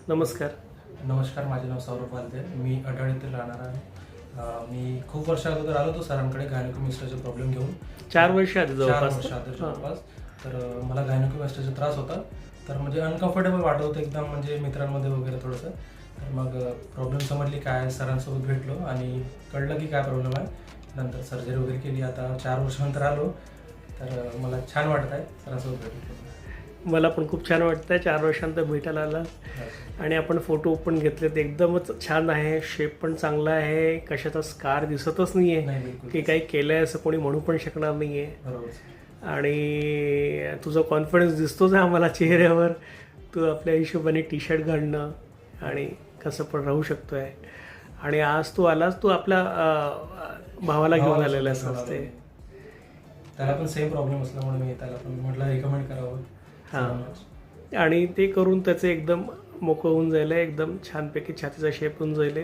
नमस्कार. नमस्कार, माझे नाव सौरभ वालते. मी अडाळ येथे राहणार आहे. मी खूप वर्ष अगोदर आलो होतो सरांकडे गायनोकोमिस्टरचे प्रॉब्लेम घेऊन. 4 वर्ष आधी 4 जवळपास वर्ष ना? आधी हां. जवळपास. तर मला गायनोकोमिस्टरचा त्रास होता. तर म्हणजे अनकम्फर्टेबल वाटत होतं एकदम, म्हणजे मित्रांमध्ये वगैरे थोडंसं. तर मग प्रॉब्लेम समजली काय, सरांसोबत भेटलो आणि कळलं की काय प्रॉब्लेम आहे. नंतर सर्जरी वगैरे केली. आता 4 वर्षानंतर आलो. तर मला छान वाटत आहे सरांसोबत भेटलो. मला पण खूप छान वाटतंय 4 वर्षांतर भेटायला आला आणि आपण फोटो पण घेतलेत. एकदमच छान आहे, शेप पण चांगला आहे, कशाचा स्कार दिसतच नाही नाही, आहे बिलकुल. की काही केलं आहे असं कोणी म्हणू पण शकणार नाही आहे. बरोबर. आणि तुझा कॉन्फिडन्स दिसतोच आहे आम्हाला चेहऱ्यावर. तू आपल्या हिशोबाने टी शर्ट घालणं आणि कसं पण राहू शकतो आहे. आणि आज तू आलास, तू आपल्या भावाला घेऊन आलेला आहेस ते. त्याला पण सेम प्रॉब्लेम असल्यामुळे मी त्याला पण म्हटलं रिकमेंड करावं. हां. आणि ते करून त्याचं एकदम मोकळं होऊन जाईल, एकदम छानपैकी छातीचा शेप होऊन जाईल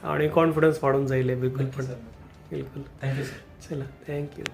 आणि कॉन्फिडन्स वाढून जाईल बिलकुल पण. सर. बिलकुल. Thank you sir. चला, थँक्यू.